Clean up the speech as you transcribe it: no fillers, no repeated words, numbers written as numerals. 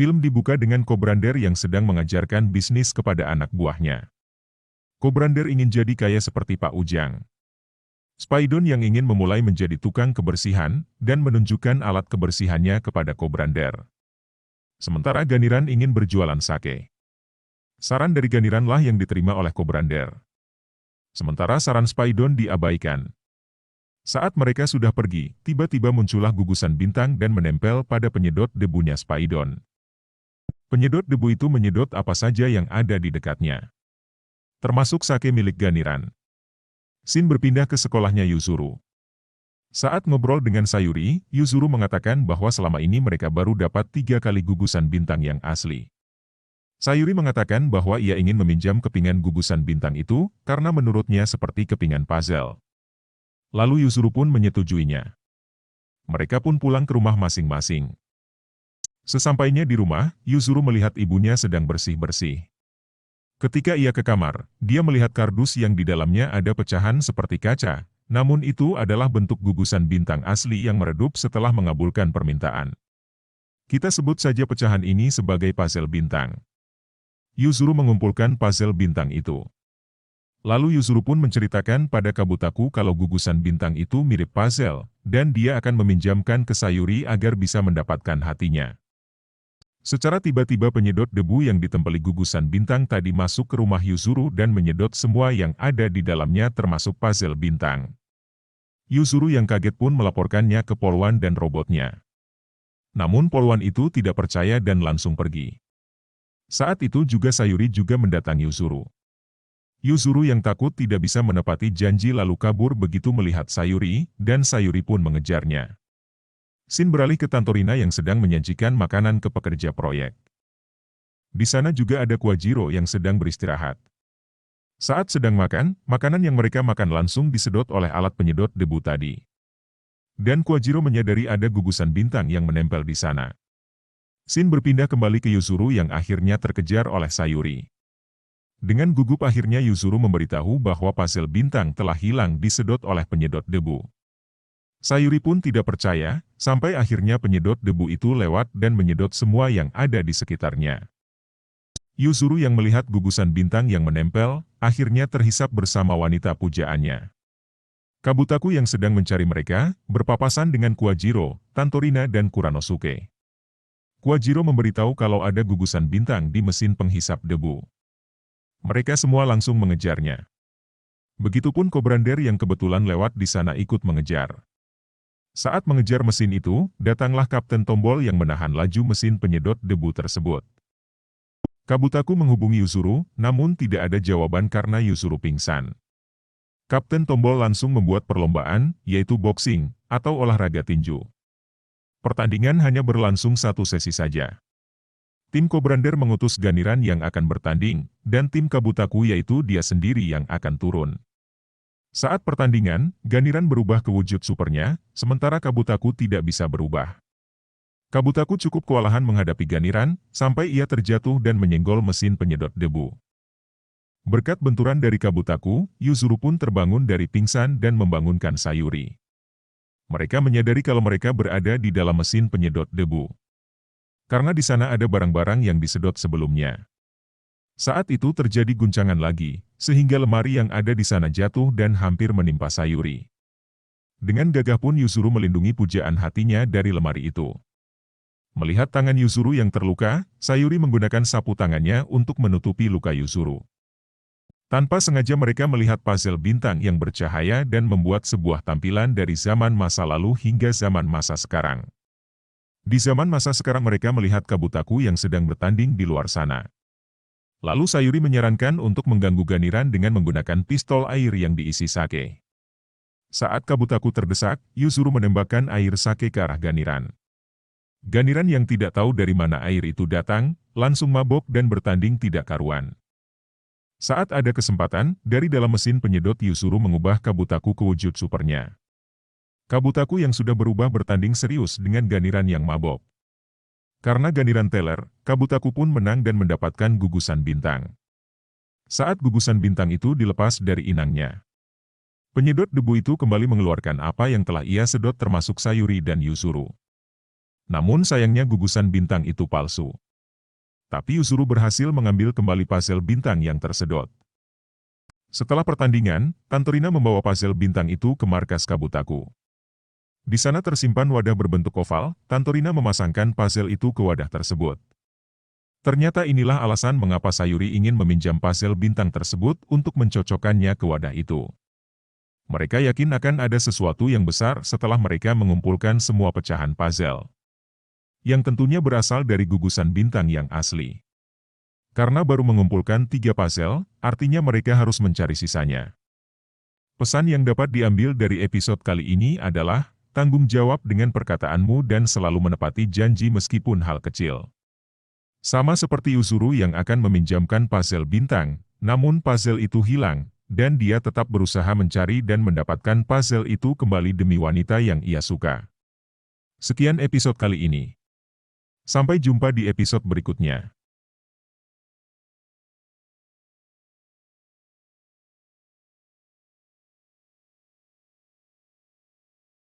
Film dibuka dengan Kobrander yang sedang mengajarkan bisnis kepada anak buahnya. Kobrander ingin jadi kaya seperti Pak Ujang. Spaidon yang ingin memulai menjadi tukang kebersihan dan menunjukkan alat kebersihannya kepada Kobrander. Sementara Ganiran ingin berjualan sake. Saran dari Ganiranlah yang diterima oleh Kobrander. Sementara saran Spaidon diabaikan. Saat mereka sudah pergi, tiba-tiba muncullah gugusan bintang dan menempel pada penyedot debunya Spaidon. Penyedot debu itu menyedot apa saja yang ada di dekatnya. Termasuk sake milik Ganiran. Shin berpindah ke sekolahnya Yuzuru. Saat ngobrol dengan Sayuri, Yuzuru mengatakan bahwa selama ini mereka baru dapat 3 kali gugusan bintang yang asli. Sayuri mengatakan bahwa ia ingin meminjam kepingan gugusan bintang itu, karena menurutnya seperti kepingan puzzle. Lalu Yuzuru pun menyetujuinya. Mereka pun pulang ke rumah masing-masing. Sesampainya di rumah, Yuzuru melihat ibunya sedang bersih-bersih. Ketika ia ke kamar, dia melihat kardus yang di dalamnya ada pecahan seperti kaca, namun itu adalah bentuk gugusan bintang asli yang meredup setelah mengabulkan permintaan. Kita sebut saja pecahan ini sebagai puzzle bintang. Yuzuru mengumpulkan puzzle bintang itu. Lalu Yuzuru pun menceritakan pada Kabutaku kalau gugusan bintang itu mirip puzzle, dan dia akan meminjamkan ke Sayuri agar bisa mendapatkan hatinya. Secara tiba-tiba penyedot debu yang ditempeli gugusan bintang tadi masuk ke rumah Yuzuru dan menyedot semua yang ada di dalamnya termasuk puzzle bintang. Yuzuru yang kaget pun melaporkannya ke Polwan dan robotnya. Namun Polwan itu tidak percaya dan langsung pergi. Saat itu juga Sayuri juga mendatangi Yuzuru. Yuzuru yang takut tidak bisa menepati janji lalu kabur begitu melihat Sayuri, dan Sayuri pun mengejarnya. Shin beralih ke Tantorina yang sedang menyajikan makanan ke pekerja proyek. Di sana juga ada Kwajiro yang sedang beristirahat. Saat sedang makan, makanan yang mereka makan langsung disedot oleh alat penyedot debu tadi. Dan Kwajiro menyadari ada gugusan bintang yang menempel di sana. Shin berpindah kembali ke Yuzuru yang akhirnya terkejar oleh Sayuri. Dengan gugup akhirnya Yuzuru memberitahu bahwa puzzle bintang telah hilang disedot oleh penyedot debu. Sayuri pun tidak percaya, sampai akhirnya penyedot debu itu lewat dan menyedot semua yang ada di sekitarnya. Yuzuru yang melihat gugusan bintang yang menempel, akhirnya terhisap bersama wanita pujaannya. Kabutaku yang sedang mencari mereka, berpapasan dengan Kwajiro, Tantorina dan Kuranosuke. Kwajiro memberitahu kalau ada gugusan bintang di mesin penghisap debu. Mereka semua langsung mengejarnya. Begitupun Kobrander yang kebetulan lewat di sana ikut mengejar. Saat mengejar mesin itu, datanglah Kapten Tombol yang menahan laju mesin penyedot debu tersebut. Kabutaku menghubungi Yuzuru, namun tidak ada jawaban karena Yuzuru pingsan. Kapten Tombol langsung membuat perlombaan, yaitu boxing, atau olahraga tinju. Pertandingan hanya berlangsung 1 sesi saja. Tim Kobrander mengutus Ganiran yang akan bertanding, dan tim Kabutaku yaitu dia sendiri yang akan turun. Saat pertandingan, Ganiran berubah ke wujud supernya, sementara Kabutaku tidak bisa berubah. Kabutaku cukup kewalahan menghadapi Ganiran, sampai ia terjatuh dan menyenggol mesin penyedot debu. Berkat benturan dari Kabutaku, Yuzuru pun terbangun dari pingsan dan membangunkan Sayuri. Mereka menyadari kalau mereka berada di dalam mesin penyedot debu. Karena di sana ada barang-barang yang disedot sebelumnya. Saat itu terjadi guncangan lagi, sehingga lemari yang ada di sana jatuh dan hampir menimpa Sayuri. Dengan gagah pun Yuzuru melindungi pujaan hatinya dari lemari itu. Melihat tangan Yuzuru yang terluka, Sayuri menggunakan sapu tangannya untuk menutupi luka Yuzuru. Tanpa sengaja mereka melihat puzzle bintang yang bercahaya dan membuat sebuah tampilan dari zaman masa lalu hingga zaman masa sekarang. Di zaman masa sekarang mereka melihat Kabutaku yang sedang bertanding di luar sana. Lalu Sayuri menyarankan untuk mengganggu Ganiran dengan menggunakan pistol air yang diisi sake. Saat Kabutaku terdesak, Yuzuru menembakkan air sake ke arah Ganiran. Ganiran yang tidak tahu dari mana air itu datang, langsung mabok dan bertanding tidak karuan. Saat ada kesempatan, dari dalam mesin penyedot Yuzuru mengubah Kabutaku ke wujud supernya. Kabutaku yang sudah berubah bertanding serius dengan Ganiran yang mabok. Karena Ganiran teler, Kabutaku pun menang dan mendapatkan gugusan bintang. Saat gugusan bintang itu dilepas dari inangnya, penyedot debu itu kembali mengeluarkan apa yang telah ia sedot termasuk Sayuri dan Yuzuru. Namun sayangnya gugusan bintang itu palsu. Tapi Yuzuru berhasil mengambil kembali puzzle bintang yang tersedot. Setelah pertandingan, Tantorina membawa puzzle bintang itu ke markas Kabutaku. Di sana tersimpan wadah berbentuk oval, Tantorina memasangkan puzzle itu ke wadah tersebut. Ternyata inilah alasan mengapa Sayuri ingin meminjam puzzle bintang tersebut untuk mencocokkannya ke wadah itu. Mereka yakin akan ada sesuatu yang besar setelah mereka mengumpulkan semua pecahan puzzle. Yang tentunya berasal dari gugusan bintang yang asli. Karena baru mengumpulkan 3 puzzle, artinya mereka harus mencari sisanya. Pesan yang dapat diambil dari episode kali ini adalah, tanggung jawab dengan perkataanmu dan selalu menepati janji meskipun hal kecil. Sama seperti Yuzuru yang akan meminjamkan puzzle bintang, namun puzzle itu hilang, dan dia tetap berusaha mencari dan mendapatkan puzzle itu kembali demi wanita yang ia suka. Sekian episode kali ini. Sampai jumpa di episode berikutnya.